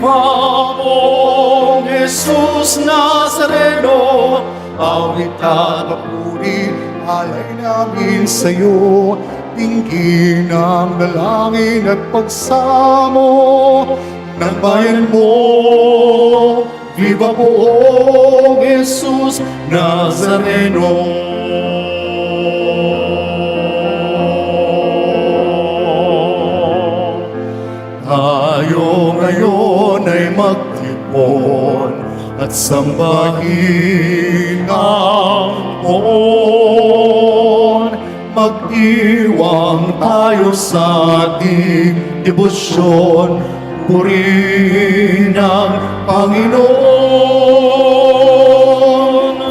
Viva o Jesus Nazareno, awit at papuri, alay namin sa'yo. Tingin ang dalangin at pagsamo ng bayan mo. Viva po Jesus Nazareno. Tayo ngayon ay magtipon at sambahin ang Poon. Magdiwang tayo sa ating debosyon, purihin ang Panginoon.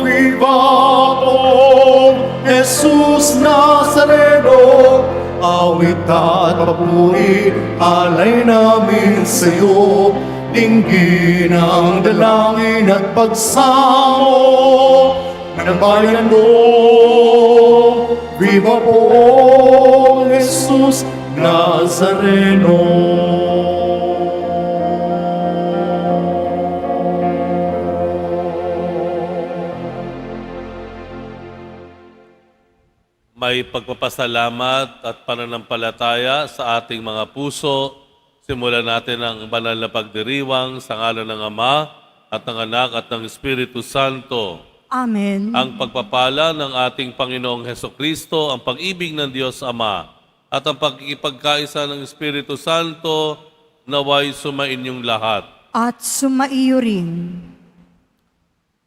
Viva o Jesus Nazareno, awit at papuri, alay namin sa'yo. Dinggin ang dalangin at pagsamo ng bayan mo. Viva po Jesus Nazareno. May pagpapasalamat at pananampalataya sa ating mga puso. Simulan natin ang banal na pagdiriwang sa ngalan ng Ama at ng Anak at ng Espiritu Santo. Amen. Ang pagpapala ng ating Panginoong Hesukristo, ang pag-ibig ng Diyos Ama, at ang pagkikipagkaisa ng Espiritu Santo, naway sumainyong lahat. At sumaiyo rin.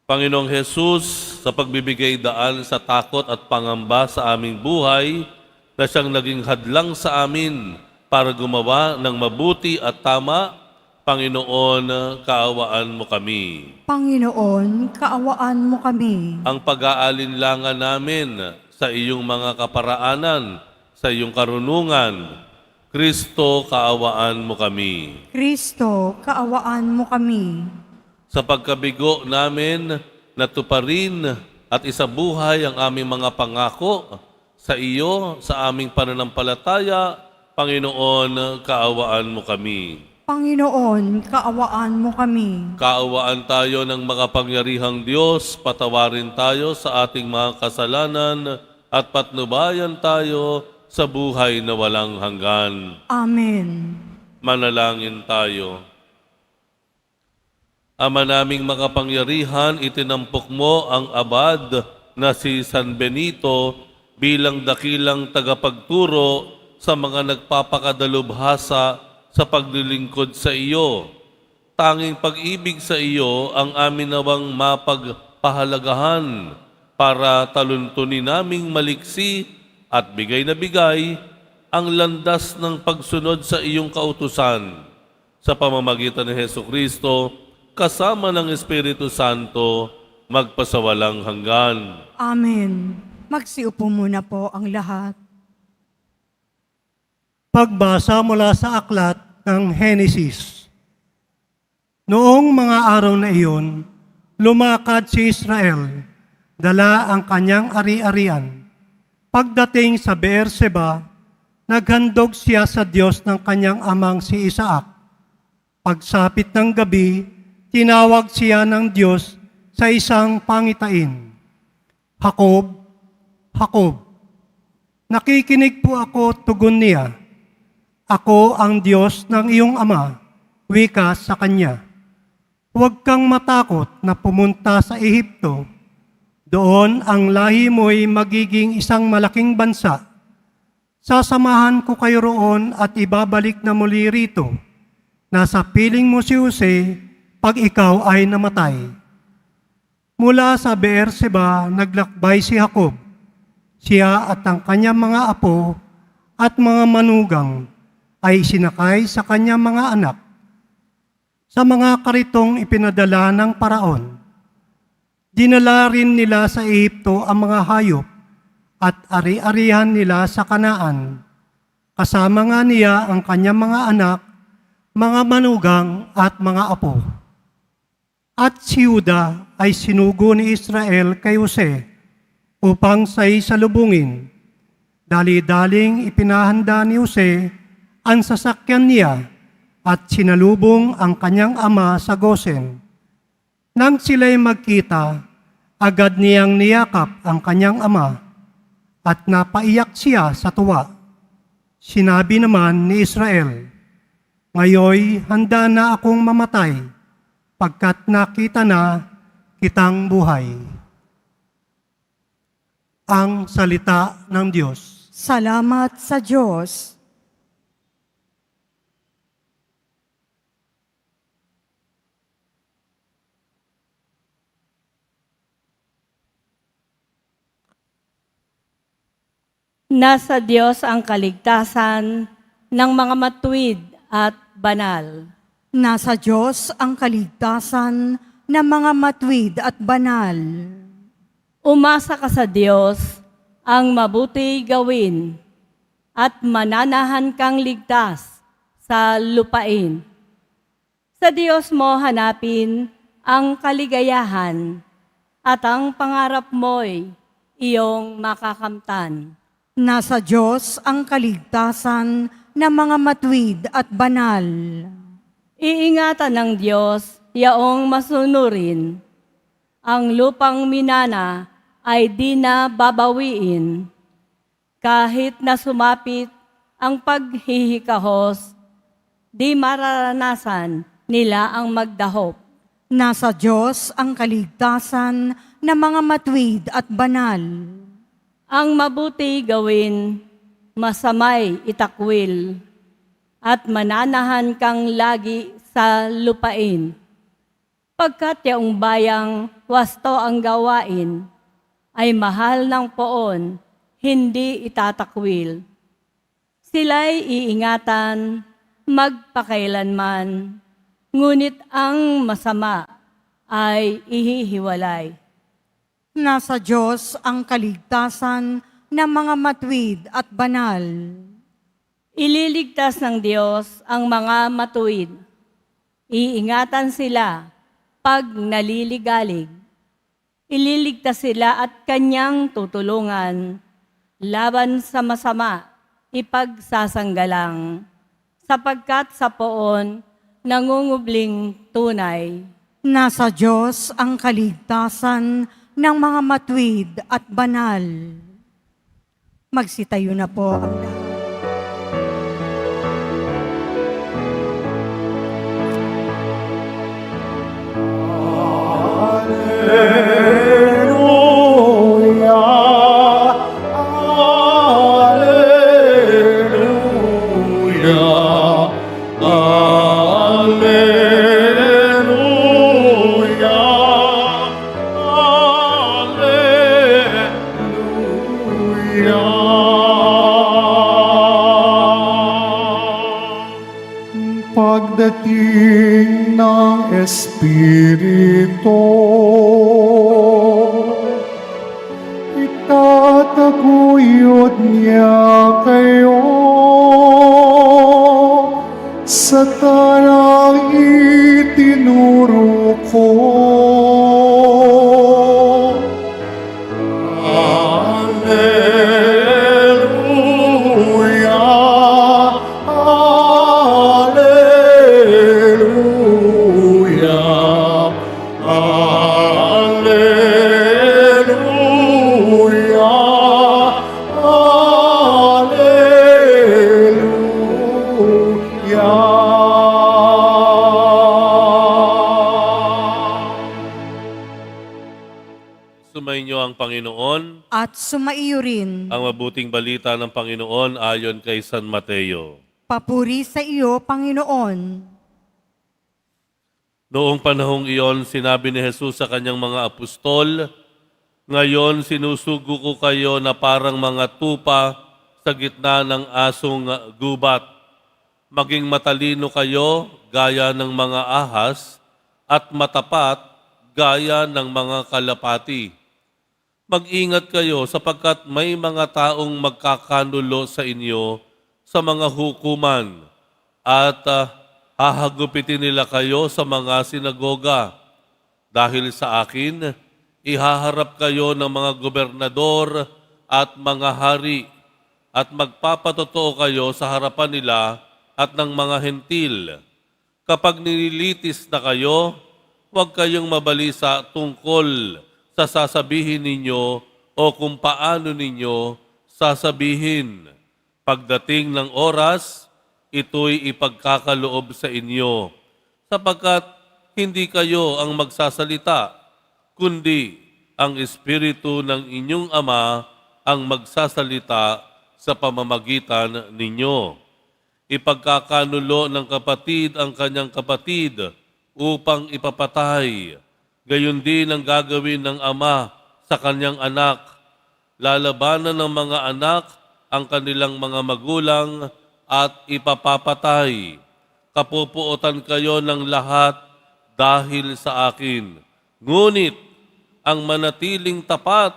Panginoong Jesus, sa pagbibigay daan sa takot at pangamba sa aming buhay, na siyang naging hadlang sa amin para gumawa ng mabuti at tama, Panginoon, kaawaan mo kami. Panginoon, kaawaan mo kami. Ang pag-aalinlangan namin sa iyong mga kaparaanan, sa iyong karunungan, Kristo, kaawaan mo kami. Kristo, kaawaan mo kami. Sa pagkabigo namin, natuparin at isabuhay ang aming mga pangako sa iyo, sa aming pananampalataya, Panginoon, kaawaan mo kami. Panginoon, kaawaan mo kami. Kaawaan tayo ng makapangyarihang Diyos, patawarin tayo sa ating mga kasalanan at patnubayan tayo sa buhay na walang hanggan. Amen. Manalangin tayo. Ama naming makapangyarihan, itinampok mo ang abad na si San Benito bilang dakilang tagapagturo sa mga nagpapakadalubhasa sa paglilingkod sa iyo. Tanging pag-ibig sa iyo ang amin nawang mapagpahalagahan para taluntunin naming maliksi at bigay na bigay ang landas ng pagsunod sa iyong kautusan. Sa pamamagitan ni Hesukristo, kasama ng Espiritu Santo, magpasawalang hanggan. Amen. Magsiupo muna po ang lahat. Pagbasa mula sa aklat ng Henesis. Noong mga araw na iyon, lumakad si Israel, dala ang kanyang ari-arian. Pagdating sa Beerseba, naghandog siya sa Diyos ng kanyang amang si Isaac. Pagsapit ng gabi, tinawag siya ng Diyos sa isang pangitain. Jacob, Jacob, nakikinig po ako, tugon niya. Ako ang Diyos ng iyong ama, wika sa kanya. Huwag kang matakot na pumunta sa Ehipto. Doon ang lahi mo'y magiging isang malaking bansa. Sasamahan ko kayo roon at ibabalik na muli rito. Nasa piling mo si Jose pag ikaw ay namatay. Mula sa Beerseba, naglakbay si Jacob. Siya at ang kanyang mga apo at mga manugang ay sinakay sa kanyang mga anak sa mga karitong ipinadala ng paraon. Dinala rin nila sa Ehipto ang mga hayop at ari-arihan nila sa Kanaan. Kasama nga niya ang kanyang mga anak, mga manugang at mga apo. At si Juda ay sinugo ni Israel kay Jose upang siya'y salubungin. Dali-daling ipinahanda ni Jose ang sasakyan niya at sinalubong ang kanyang ama sa Gosen. Nang sila'y magkita, agad niyang niyakap ang kanyang ama at napaiyak siya sa tuwa. Sinabi naman ni Israel, "Ngayoy handa na akong mamatay, pagkat nakita na kitang buhay." Ang salita ng Diyos. Salamat sa Diyos. Nasa Diyos ang kaligtasan ng mga matuwid at banal. Nasa Diyos ang kaligtasan ng mga matuwid at banal. Umasa ka sa Diyos ang mabuti gawin at mananahan kang ligtas sa lupain. Sa Diyos mo hanapin ang kaligayahan at ang pangarap mo'y iyong makakamtan. Nasa Diyos ang kaligtasan ng mga matuwid at banal. Iingatan ng Diyos yaong masunurin. Ang lupang minana ay di na babawiin. Kahit na sumapit ang paghihikahos, di mararanasan nila ang magdahop. Nasa Diyos ang kaligtasan ng mga matuwid at banal. Ang mabuti gawin, masamay itakwil, at mananahan kang lagi sa lupain. Pagkat yaong bayang wasto ang gawain, ay mahal ng poon, hindi itatakwil. Sila'y iingatan, magpakailanman, ngunit ang masama ay ihihiwalay. Nasa Diyos ang kaligtasan ng mga matuwid at banal. Ililigtas ng Diyos ang mga matuwid. Iingatan sila pag naliligalig. Ililigtas sila at kanyang tutulungan. Laban sa masama, ipagsasanggalang. Sapagkat sa poon, nangungubling tunay. Nasa Diyos ang kaligtasan ng mga matuwid at banal. Magsitayo na po ang lahat. Alleluia, alleluia, alleluia, alleluia. Pagdating ng Espiritu, itataguyod niya kayo sa tanang itinuro ko. Alleluia, alleluia, alleluia, alleluia. Sumainyo ang Panginoon. At sumaiyo rin. Ang mabuting balita ng Panginoon ayon kay San Mateo. Papuri sa iyo, Panginoon. Noong panahong iyon, sinabi ni Jesus sa kanyang mga apostol, "Ngayon sinusugo ko kayo na parang mga tupa sa gitna ng asong gubat. Maging matalino kayo gaya ng mga ahas at matapat gaya ng mga kalapati. Mag-ingat kayo sapagkat may mga taong magkakanulo sa inyo sa mga hukuman at hahagupitin nila kayo sa mga sinagoga. Dahil sa akin, ihaharap kayo ng mga gobernador at mga hari at magpapatotoo kayo sa harapan nila at ng mga hentil. Kapag nililitis na kayo, huwag kayong mabalisa tungkol sa sasabihin ninyo o kung paano ninyo sasabihin. Pagdating ng oras, ito'y ipagkakaloob sa inyo, sapagkat hindi kayo ang magsasalita, kundi ang Espiritu ng inyong Ama ang magsasalita sa pamamagitan ninyo. Ipagkakanulo ng kapatid ang kanyang kapatid upang ipapatay. Gayon din ang gagawin ng ama sa kanyang anak. Lalabanan ng mga anak ang kanilang mga magulang at ipapapatay. Kapupuotan kayo ng lahat dahil sa akin. Ngunit ang manatiling tapat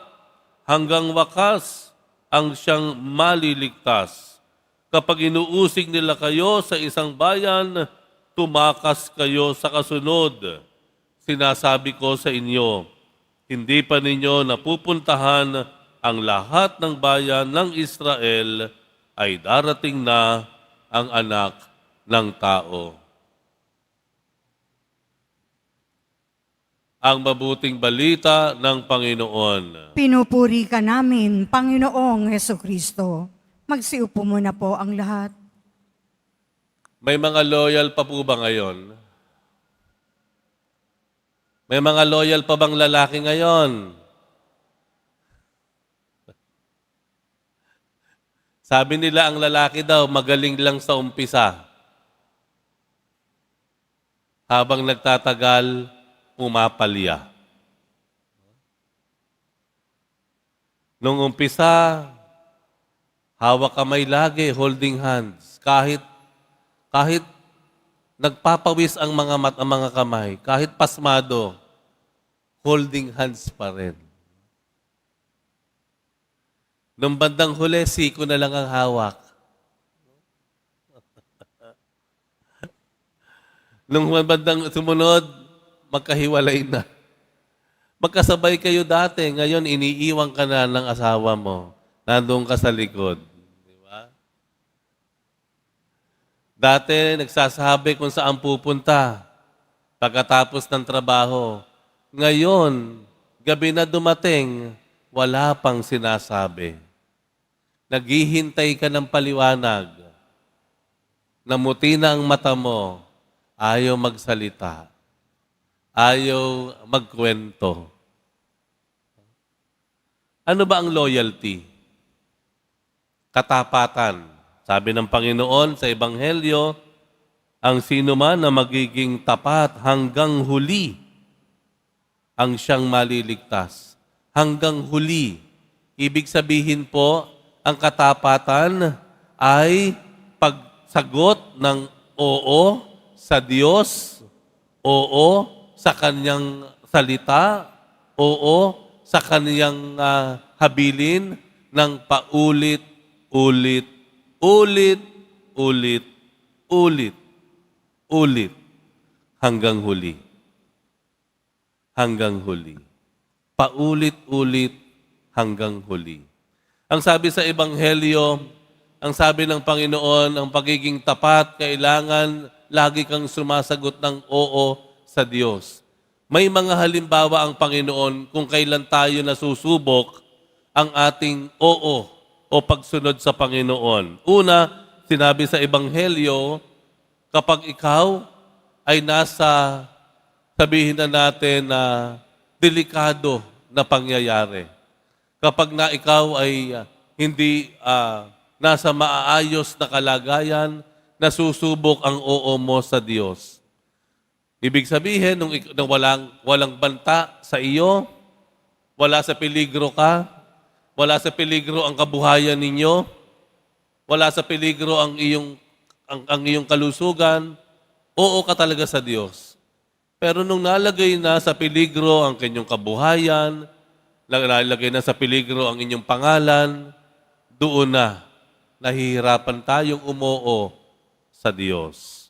hanggang wakas ang siyang maliligtas. Kapag inuusig nila kayo sa isang bayan, tumakas kayo sa kasunod. Sinasabi ko sa inyo, hindi pa ninyo napupuntahan ang lahat ng bayan ng Israel, ay darating na ang anak ng tao. Ang mabuting balita ng Panginoon. Pinupuri ka namin, Panginoong Hesukristo. Magsiupo muna po ang lahat. May mga loyal pa po ba ngayon? May mga loyal pa bang lalaki ngayon? Sabi nila ang lalaki daw magaling lang sa umpisa. Habang nagtatagal, pumapalya. Nung umpisa, hawak kamay lagi, holding hands. Kahit nagpapawis ang mga kamay, kahit pasmado, holding hands pa rin. Nung bandang huli, siko na lang ang hawak. Nung bandang sumunod, magkahiwalay na. Magkasabay kayo dati, ngayon iniiwan ka na ng asawa mo. Nandoon ka sa likod. Di ba? Dati, nagsasabi kung saan pupunta pagkatapos ng trabaho. Ngayon, gabi na dumating, wala pang sinasabi. Naghihintay ka ng paliwanag. Namuti na ang mata mo, ayaw magsalita. Ayaw magkwento. Ano ba ang loyalty? Katapatan. Sabi ng Panginoon sa Ebanghelyo, ang sino man na magiging tapat hanggang huli, ang siyang maliligtas. Hanggang huli. Ibig sabihin po, ang katapatan ay pagsagot ng oo sa Diyos, oo sa Kanyang salita, oo sa Kanyang habilin ng paulit-ulit, ulit, hanggang huli. Hanggang huli. Paulit-ulit hanggang huli. Ang sabi sa Ebanghelyo, ang sabi ng Panginoon, ang pagiging tapat, kailangan lagi kang sumasagot ng oo sa Diyos. May mga halimbawa ang Panginoon kung kailan tayo nasusubok ang ating oo o pagsunod sa Panginoon. Una, sinabi sa Ebanghelyo, kapag ikaw ay nasa, sabihin na natin na delikado na pangyayari. Kapag na ikaw ay hindi nasa maayos na kalagayan, nasusubok ang oo mo sa Diyos. Ibig sabihin, nung walang banta sa iyo, wala sa peligro ka, wala sa peligro ang kabuhayan ninyo, wala sa peligro ang iyong kalusugan, oo ka talaga sa Diyos. Pero nung nalagay na sa peligro ang kanyang kabuhayan, nalagay na sa peligro ang inyong pangalan, doon na nahihirapan tayong umoo sa Diyos.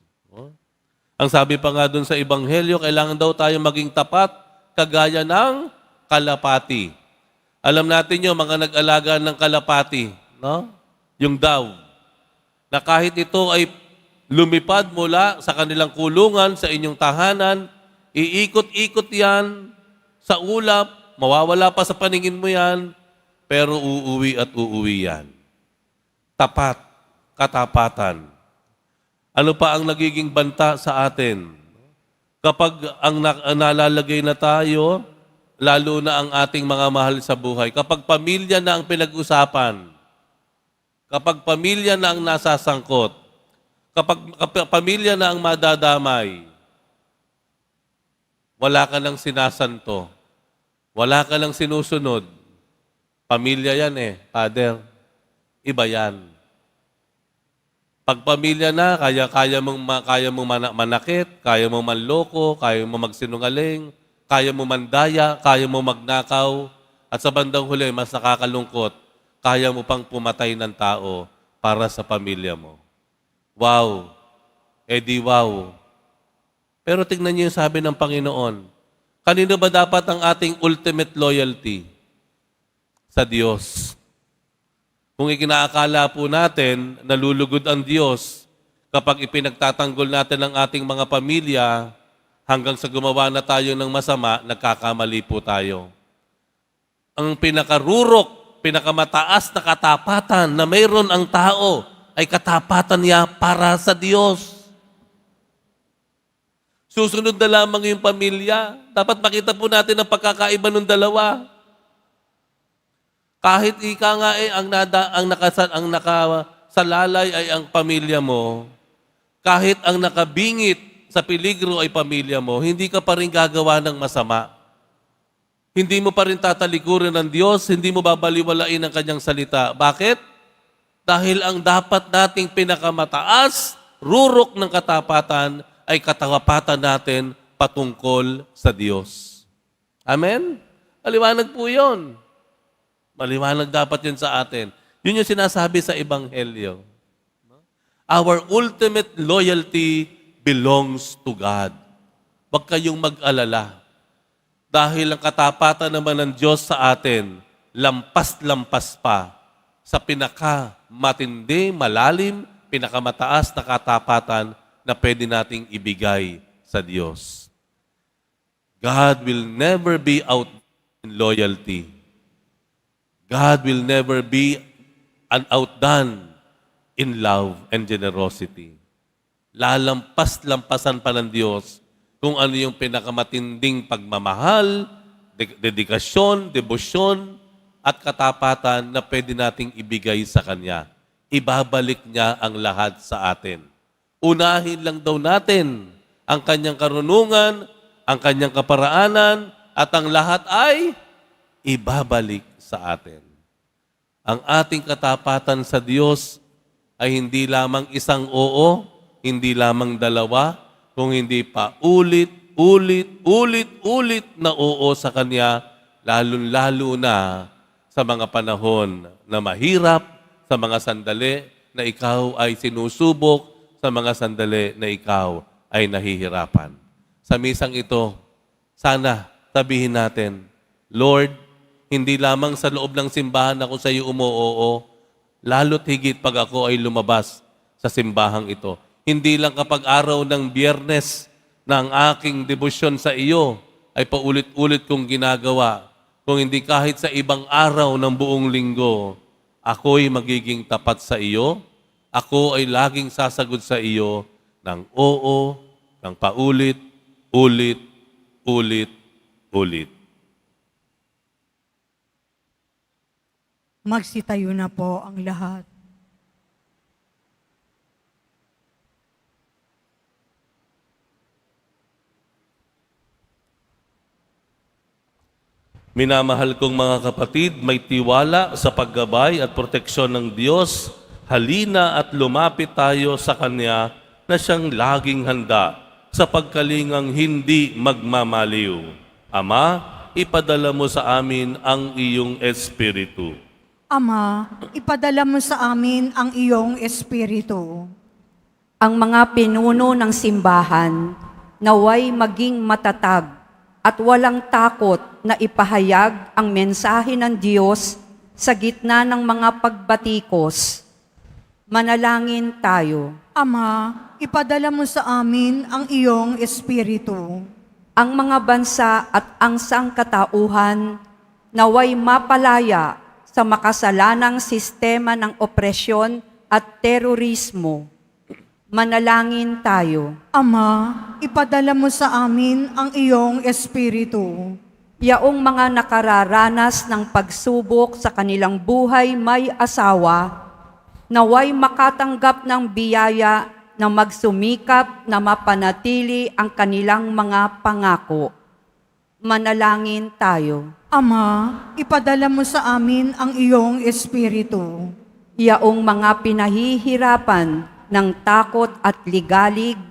Ang sabi pa nga doon sa Ebanghelyo, kailangan daw tayo maging tapat kagaya ng kalapati. Alam natin yung mga nag-alaga ng kalapati, no? Yung daw, na kahit ito ay lumipad mula sa kanilang kulungan sa inyong tahanan, iikot-ikot yan sa ulap, mawawala pa sa paningin mo yan, pero uuwi at uuwi yan. Tapat, katapatan. Ano pa ang nagiging banta sa atin? Kapag nalalagay na tayo, lalo na ang ating mga mahal sa buhay, kapag pamilya na ang pinag-usapan, kapag pamilya na ang nasasangkot, kapag pamilya na ang madadamay, wala ka nang sinasanto, wala ka nang sinusunod, pamilya yan Father. Iba yan. Pag pamilya na, kaya mong manakit, kaya mong manloko, kaya mong magsinungaling, kaya mong mandaya, kaya mong magnakaw, at sa bandang huli, mas nakakalungkot, kaya mo pang pumatay ng tao para sa pamilya mo. Wow! Wow! Pero tingnan niyo yung sabi ng Panginoon. Kanino ba dapat ang ating ultimate loyalty? Sa Diyos. Kung ikinaakala po natin, nalulugod ang Diyos kapag ipinagtatanggol natin ang ating mga pamilya hanggang sa gumawa na tayo ng masama, nagkakamali po tayo. Ang pinakarurok, pinakamataas na katapatan na mayroon ang tao ay katapatan niya para sa Diyos. Susunod na lamang yung pamilya. Dapat makita po natin ang pagkakaiba ng dalawa. Kahit ika nga ang nakasalalay ay ang pamilya mo, kahit ang nakabingit sa peligro ay pamilya mo, hindi ka pa rin gagawa ng masama. Hindi mo pa rin tatalikurin ng Diyos, hindi mo babaliwalain ang kanyang salita. Bakit? Dahil ang dapat nating pinakamataas, rurok ng katapatan, ay katapatan natin patungkol sa Diyos. Amen? Maliwanag po yun. Maliwanag dapat yun sa atin. Yun yung sinasabi sa Ebanghelyo. Our ultimate loyalty belongs to God. Huwag kayong mag-alala. Dahil ang katapatan naman ng Diyos sa atin, lampas-lampas pa sa pinakamatindi, malalim, pinakamataas na katapatan na pwede nating ibigay sa Diyos. God will never be out in loyalty. God will never be outdone in love and generosity. Lalampas-lampasan pa ng Diyos kung ano yung pinakamatinding pagmamahal, dedikasyon, debosyon, at katapatan na pwede nating ibigay sa Kanya. Ibabalik niya ang lahat sa atin. Unahin lang daw natin ang Kanyang karunungan, ang Kanyang kaparaanan, at ang lahat ay ibabalik sa atin. Ang ating katapatan sa Diyos ay hindi lamang isang oo, hindi lamang dalawa, kung hindi pa ulit na oo sa Kanya, lalo na sa mga panahon na mahirap, sa mga sandali na ikaw ay sinusubok, sa mga sandali na ikaw ay nahihirapan. Sa misang ito, sana sabihin natin, Lord, hindi lamang sa loob ng simbahan ako sa iyo umuoo, lalo't higit pag ako ay lumabas sa simbahang ito. Hindi lang kapag araw ng Biyernes na ang aking debosyon sa iyo ay paulit-ulit kong ginagawa. Kung hindi kahit sa ibang araw ng buong linggo, ako'y magiging tapat sa iyo, ako ay laging sasagot sa iyo ng oo, ng paulit, ulit. Magsitayo na po ang lahat. Minamahal kong mga kapatid, may tiwala sa paggabay at proteksyon ng Diyos. Halina at lumapit tayo sa Kanya na siyang laging handa sa pagkalingang hindi magmamaliw. Ama, ipadala mo sa amin ang iyong Espiritu. Ama, ipadala mo sa amin ang iyong Espiritu. Ang mga pinuno ng simbahan naway maging matatag at walang takot na ipahayag ang mensahe ng Diyos sa gitna ng mga pagbatikos. Manalangin tayo. Ama, ipadala mo sa amin ang iyong Espiritu. Ang mga bansa at ang sangkatauhan naway mapalaya sa makasalanang sistema ng opresyon at terorismo. Manalangin tayo. Ama, ipadala mo sa amin ang iyong Espiritu. Yaong mga nakararanas ng pagsubok sa kanilang buhay may asawa, naway makatanggap ng biyaya na magsumikap na mapanatili ang kanilang mga pangako. Manalangin tayo. Ama, ipadala mo sa amin ang iyong Espiritu. Yaong mga pinahihirapan ng takot at ligalig,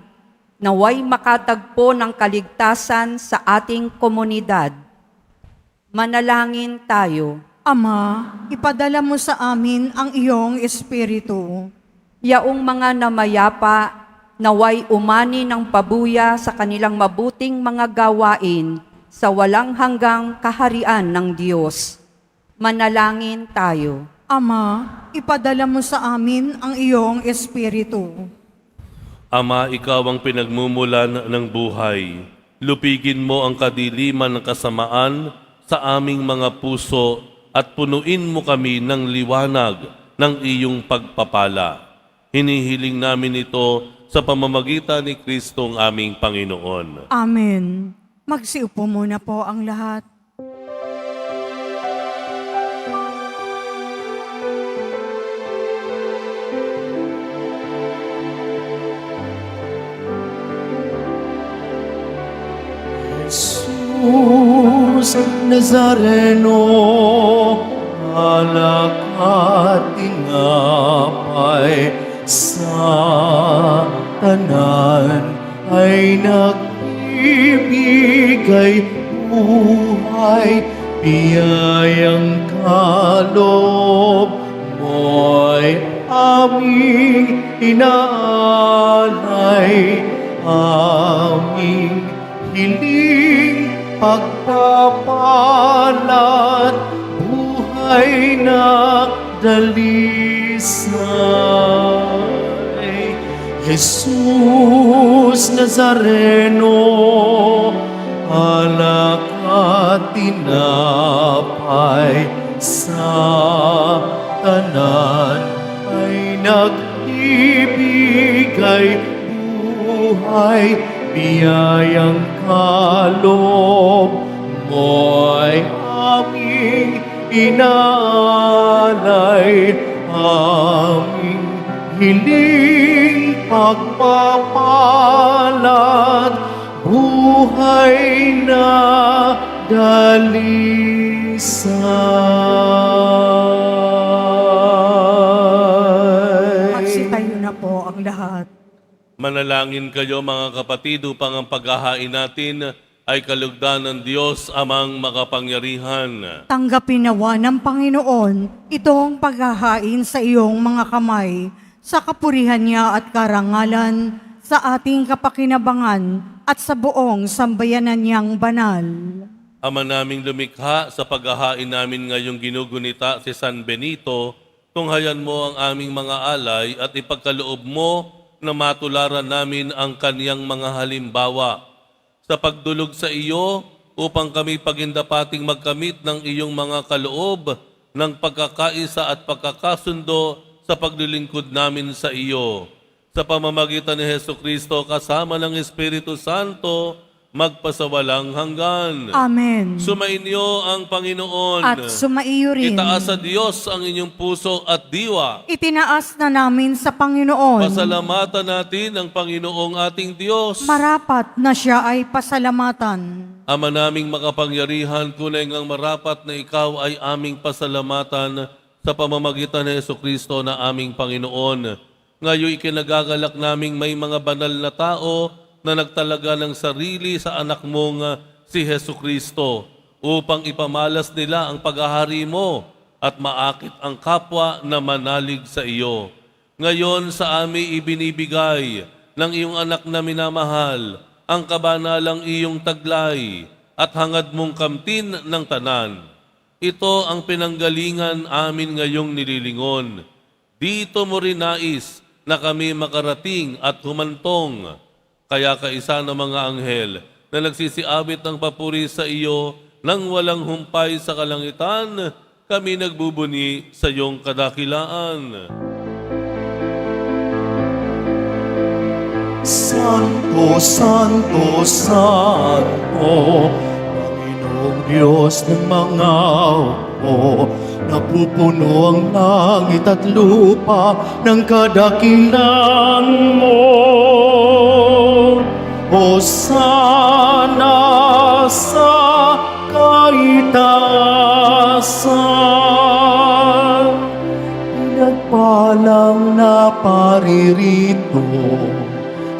naway makatagpo ng kaligtasan sa ating komunidad. Manalangin tayo. Ama, ipadala mo sa amin ang iyong Espiritu. Yaong mga namayapa, naway umani ng pabuya sa kanilang mabuting mga gawain sa walang hanggang kaharian ng Diyos. Manalangin tayo. Ama, ipadala mo sa amin ang iyong Espiritu. Ama, ikaw ang pinagmumulan ng buhay. Lupigin mo ang kadiliman ng kasamaan sa aming mga puso at punuin mo kami ng liwanag ng iyong pagpapala. Hinihiling namin ito sa pamamagitan ni Kristo ang aming Panginoon. Amen. Magsiupo muna po ang lahat. Jesus Nazareno, alak at tinapay sa tanan ay nagbibigay buhay, biyayang kaloob mo'y aming inaalay, aming hiling pagpapalat, buhay na dalisay. Jesus Nazareno, alak at tinapay sa tanan ay nagbibigay buhay, biyayang kaloob mo'y aming inaalay, aming hiling pagpapalat, buhay na dalisay. Magsitayo na po ang lahat. Manalangin kayo mga kapatid upang ang paghahain natin ay kalugdan ng Diyos amang makapangyarihan. Tanggapin nawa ng Panginoon itong paghahain sa iyong mga kamay, sa kapurihan niya at karangalan, sa ating kapakinabangan at sa buong sambayanan niyang banal. Ama naming lumikha, sa paghahain namin ngayong ginugunita si San Benito, tunghayan mo ang aming mga alay at ipagkaloob mo na matularan namin ang kaniyang mga halimbawa sa pagdulog sa iyo upang kami pagindapating magkamit ng iyong mga kaloob ng pagkakaisa at pagkakasundo sa paglilingkod namin sa iyo. Sa pamamagitan ni Hesukristo kasama ng Espiritu Santo, magpasawalang hanggan. Amen. Sumainyo ang Panginoon. At sumaiyo rin. Itaas sa Diyos ang inyong puso at diwa. Itinaas na namin sa Panginoon. Pasalamatan natin ang Panginoong ating Diyos. Marapat na siya ay pasalamatan. Ama naming makapangyarihan, kunay ngang marapat na ikaw ay aming pasalamatan sa pamamagitan ni Jesucristo na aming Panginoon. Ngayon ikinagagalak naming may mga banal na tao na nagtalaga ng sarili sa anak mong si Jesucristo upang ipamalas nila ang paghahari mo at maakit ang kapwa na manalig sa iyo. Ngayon sa amin ibinibigay ng iyong anak na minamahal ang kabanalang iyong taglay at hangad mong kamtin ng tanan. Ito ang pinanggalingan amin ngayong nililingon. Dito mo rin nais na kami makarating at humantong. Kaya kaisa ng mga anghel na nagsisiabit ng papuri sa iyo nang walang humpay sa kalangitan, kami nagbubuni sa iyong kadakilaan. Santo, Santo, Santo, Panginoong Diyos ng mga hukbo, napupuno ang langit at lupa ng kadakilan mo. Hosana sa kaitaasan, pinagpalang na paririto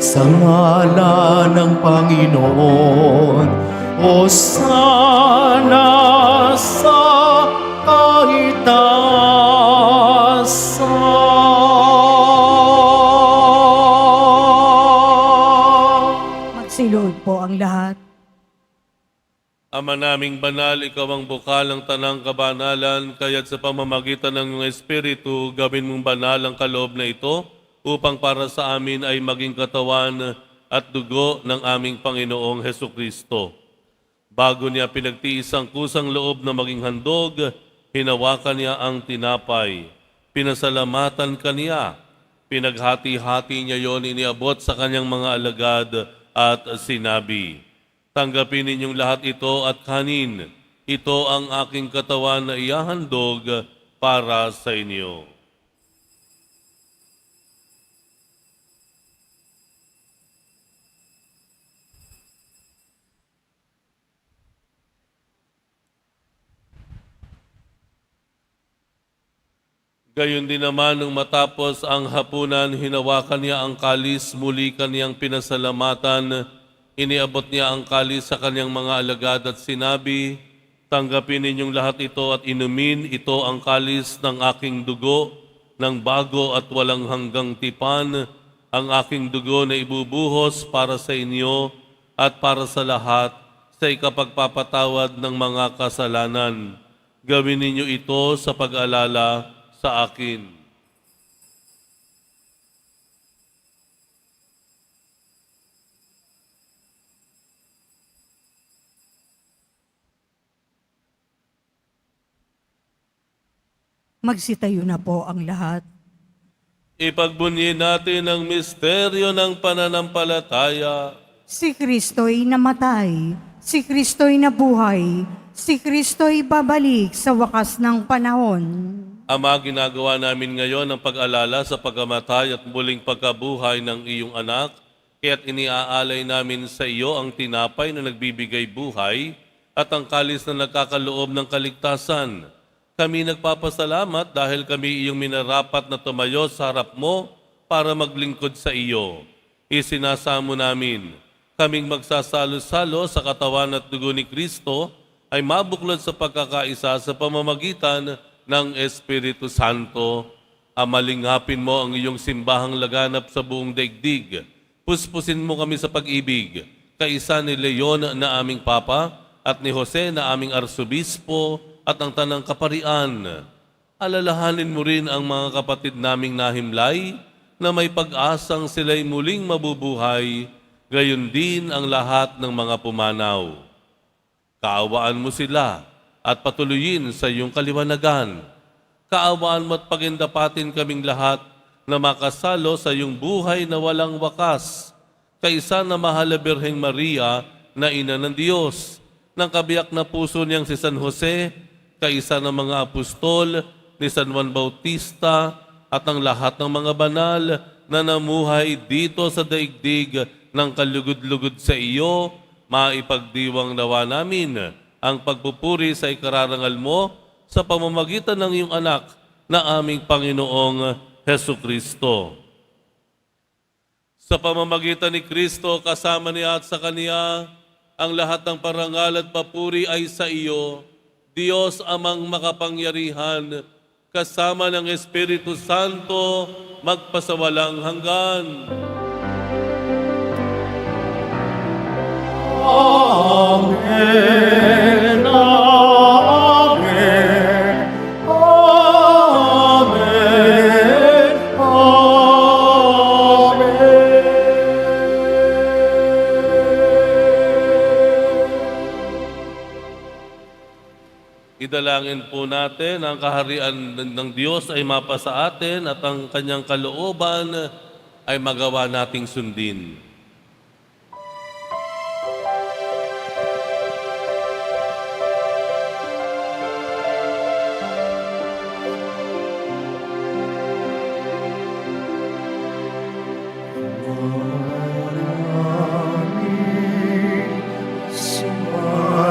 sa ngalan ng Panginoon. Hosana sa kaitaasan. Magsilod po ang lahat. Ama naming banal, ikaw ang bukal ng tanang kabanalan, kaya't sa pamamagitan ng iyong Espiritu, gawin mong banal ang kaloob na ito, upang para sa amin ay maging katawan at dugo ng aming Panginoong Hesukristo. Bago niya pinagtiis ang kusang loob na maging handog, hinawakan niya ang tinapay. Pinasalamatan kaniya. Pinaghati-hati niya yon, iniabot sa kanyang mga alagad at sinabi, "Tanggapin ninyong lahat ito at kanin. Ito ang aking katawan na ihahandog para sa inyo." Gayon din naman nung matapos ang hapunan, hinawakan niya ang kalis, muli kaniyang pinasalamatan, iniabot niya ang kalis sa kanyang mga alagad at sinabi, "Tanggapin ninyong lahat ito at inumin, ito ang kalis ng aking dugo, ng bago at walang hanggang tipan, ang aking dugo na ibubuhos para sa inyo at para sa lahat sa ikapagpapatawad ng mga kasalanan. Gawin ninyo ito sa pag-alala sa akin." Magsitayo na po ang lahat. Ipagbunyi natin ang misteryo ng pananampalataya. Si Kristo'y namatay, si Kristo'y nabuhay, si Kristo'y babalik sa wakas ng panahon. Ama, ginagawa namin ngayon ang pag-alala sa pagkamatay at muling pagkabuhay ng iyong anak, kaya't iniaalay namin sa iyo ang tinapay na nagbibigay buhay at ang kalis na nagkakaloob ng kaligtasan. Kami nagpapasalamat dahil kami iyong minarapat na tumayo sa harap mo para maglingkod sa iyo. Isinasamo namin, kaming magsasalo-salo sa katawan at dugo ni Kristo ay mabuklod sa pagkakaisa sa pamamagitan ng Espiritu Santo. Amalingapin mo ang iyong simbahang laganap sa buong daigdig. Puspusin mo kami sa pag-ibig, kaisa ni Leon na aming Papa at ni Jose na aming Arsobispo at ang Tanang Kaparian. Alalahanin mo rin ang mga kapatid naming nahimlay na may pag-asang sila'y muling mabubuhay, gayon din ang lahat ng mga pumanaw. Kaawaan mo sila at patuloyin sa iyong kaliwanagan. Kaawaan mo at pagindapatin kaming lahat na makasalo sa iyong buhay na walang wakas, kaisa na mahal na Birheng Maria na ina ng Diyos, ng kabiyak na puso niyang si San Jose, kaisa ng mga apostol ni San Juan Bautista at ang lahat ng mga banal na namuhay dito sa daigdig ng kalugod-lugod sa iyo, maipagdiwang nawa namin ang pagpupuri sa ikararangal mo sa pamamagitan ng iyong anak na aming Panginoong Hesukristo. Sa pamamagitan ni Kristo, kasama niya at sa Kaniya, ang lahat ng parangal at papuri ay sa iyo, Diyos amang makapangyarihan, kasama ng Espiritu Santo, magpasawalang hanggan. Amen, amen, amen, amen. Ipanalangin po natin ang kaharian ng Diyos ay mapasa atin at ang kanyang kalooban ay magawa nating sundin.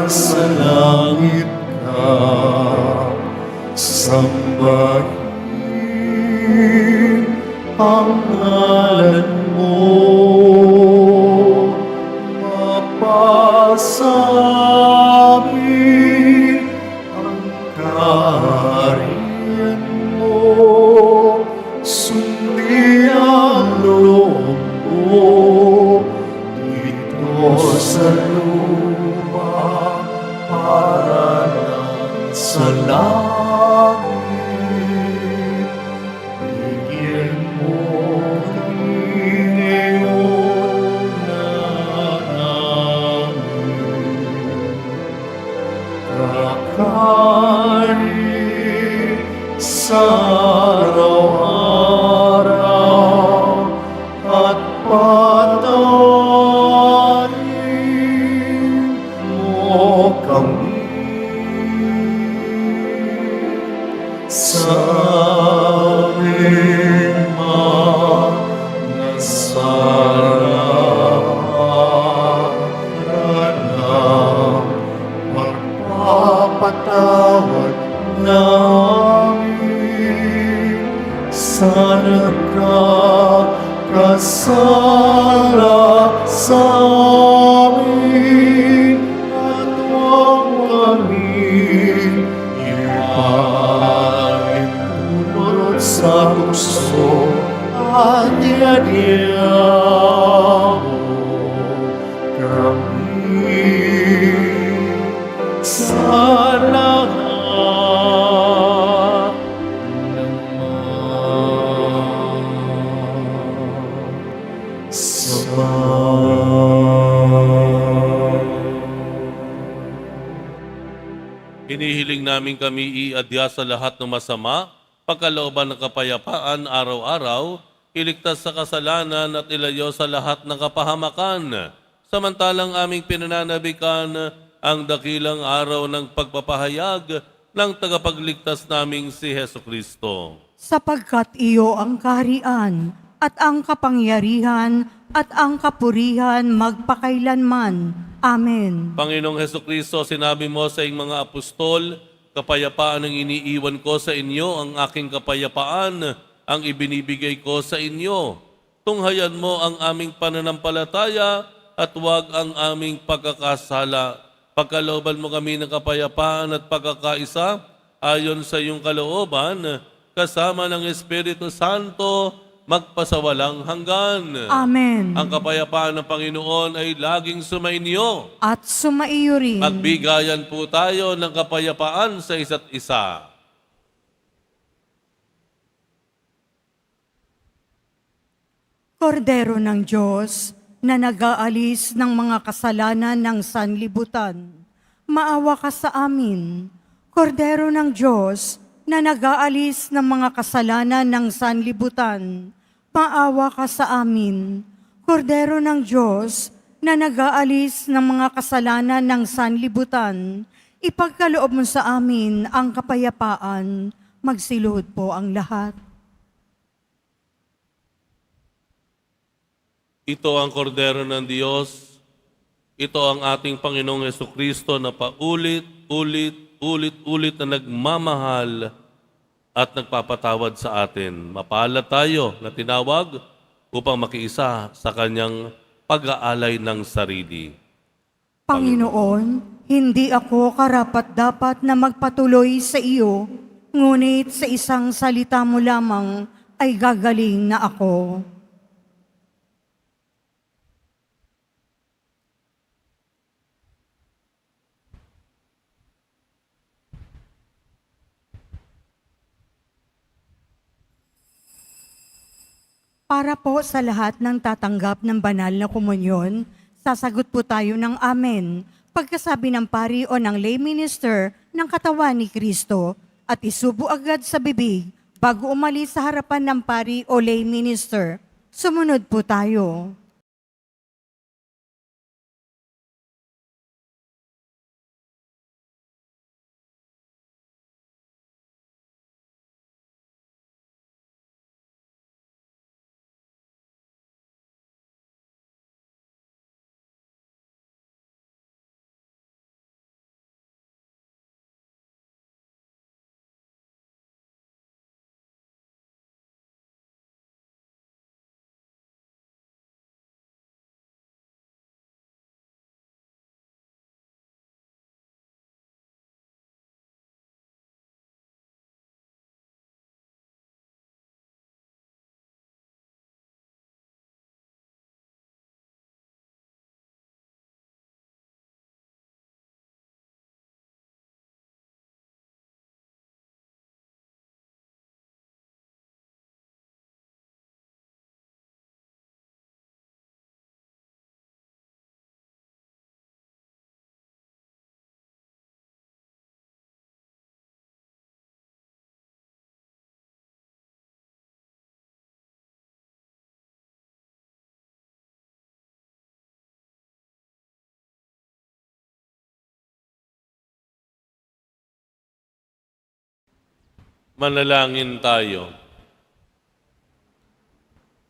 Sa langit ka, sambahin ang ngalan mo. Mapasamin ang kaharian mo. Sundin ang loob mo dito sa lupa para lang sa langit. Bigyan mo kami ngayon na namin kakain sa araw-araw at patawarin mo kami sa aming mga sarapan, magpapatawad namin sa nagkakasala sa amin at huwag kami ipahintulot sa tukso at yadya mo kami sa lahat ng Hinihiling namin kami iadya sa lahat ng masama, pagkalooban ng kapayapaan araw-araw, iligtas sa kasalanan at ilayo sa lahat ng kapahamakan. Samantalang aming pinananabikan ang dakilang araw ng pagpapahayag ng tagapagligtas naming si Heso Kristo. Sapagkat iyo ang kaharian at ang kapangyarihan at ang kapurihan magpakailanman. Amen. Panginoong Heso Kristo, sinabi mo sa iyong mga apostol, kapayapaan ang iniiwan ko sa inyo, ang aking kapayapaan ang ibinibigay ko sa inyo. Tunghayan mo ang aming pananampalataya at huwag ang aming pagkakasala. Pagkalooban mo kami ng kapayapaan at pagkakaisa ayon sa iyong kalooban, kasama ng Espiritu Santo, magpasawalang hanggan. Amen. Ang kapayapaan ng Panginoon ay laging sumainyo. At sumaiyo rin. Magbigayan po tayo ng kapayapaan sa isa't isa. Kordero ng Diyos, na nag-aalis ng mga kasalanan ng sanlibutan, maawa ka sa amin. Kordero ng Diyos, na nag-aalis ng mga kasalanan ng sanlibutan, maawa ka sa amin. Kordero ng Diyos, na nag-aalis ng mga kasalanan ng sanlibutan, ipagkaloob mo sa amin ang kapayapaan. Magsiluhod po ang lahat. Ito ang kordero ng Diyos. Ito ang ating Panginoong Jesucristo na paulit-ulit na nagmamahal at nagpapatawad sa atin. Mapalad tayo na tinawag upang makiisa sa kanyang pag-aalay ng sarili. Panginoon, hindi ako karapat-dapat na magpatuloy sa iyo, ngunit sa isang salita mo lamang ay gagaling na ako. Para po sa lahat ng tatanggap ng banal na komunyon, sasagot po tayo ng amen. Pagkasabi ng pari o ng lay minister ng katawan ni Kristo at isubo agad sa bibig bago umalis sa harapan ng pari o lay minister. Sumunod po tayo. Manalangin tayo.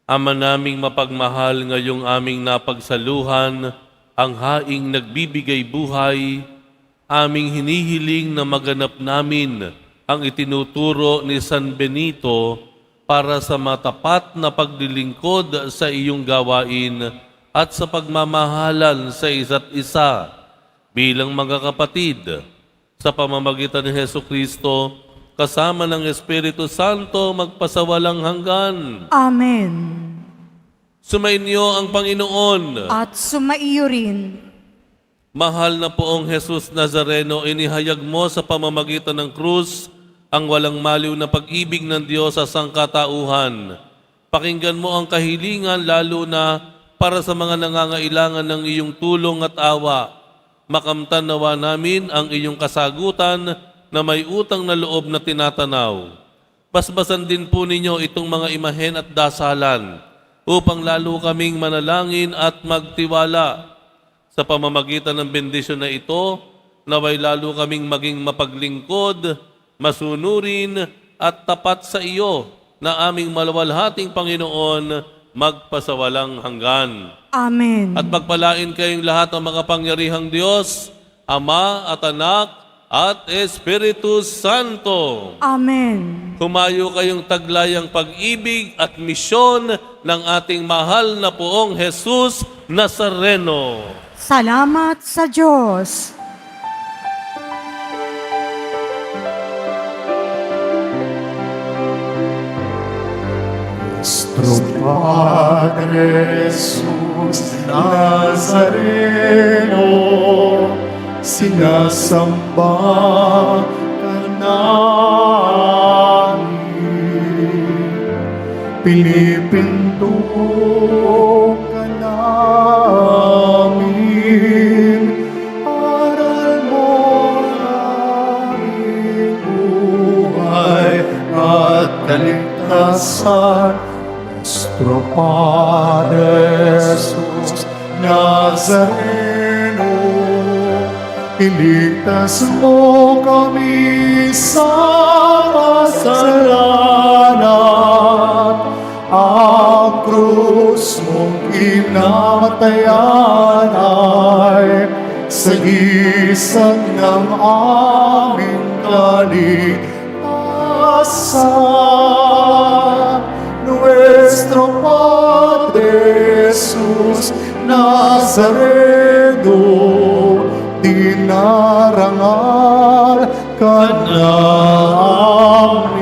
Ama naming mapagmahal, ngayong aming napagsaluhan, ang haing nagbibigay buhay, aming hinihiling na maganap namin ang itinuturo ni San Benito para sa matapat na paglilingkod sa iyong gawain at sa pagmamahalan sa isa't isa bilang mga kapatid sa pamamagitan ni Jesucristo kasama ng Espiritu Santo magpasawalang hanggan. Amen. Sumainyo ang Panginoon. At sumaiyo rin. Mahal na poong Jesus Nazareno, inihayag mo sa pamamagitan ng krus ang walang maliw na pag-ibig ng Diyos sa sangkatauhan. Pakinggan mo ang kahilingan lalo na para sa mga nangangailangan ng iyong tulong at awa. Makamtan nawa namin ang iyong kasagutan na may utang na loob na tinatanaw. Basbasan din po ninyo itong mga imahen at dasalan upang lalo kaming manalangin at magtiwala. Sa pamamagitan ng bendisyon na ito, naway lalo kaming maging mapaglingkod, masunurin at tapat sa iyo na aming malawalhating Panginoon magpasawalang hanggan. Amen. At pagpalain kayong lahat ng makapangyarihang Diyos, Ama at Anak, at Espiritu Santo. Amen. Humayo kayong taglayang pag-ibig at misyon ng ating mahal na poong Jesus Nazareno. Salamat sa Diyos. Nuestro Padre Jesús Nazareno, sinasamba ka namin, pinipinto ka namin, aral mo aming buhay at kaligtasan. Nuestro Padre Jesús Nazareno, iligtas mo kami sa kasalanan. Ang krus mong kinamatayan ay sagisag ng aming kaligtasan. Nuestro Padre Jesus Nazareno, dinarangal ka namin.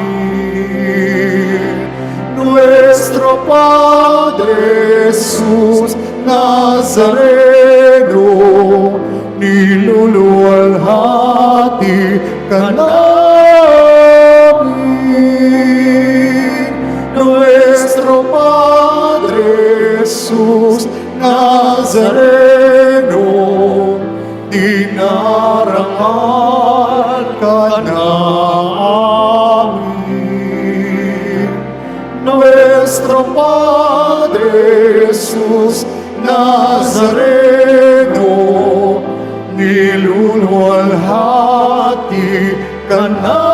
Nuestro Padre Jesus Nazareno, niluluwalhati ka namin. Nuestro Padre Jesus Nazareno, dinarangal ka ka namin. Nuestro Padre Jesus Nazareno, niluluwalhati ka namin.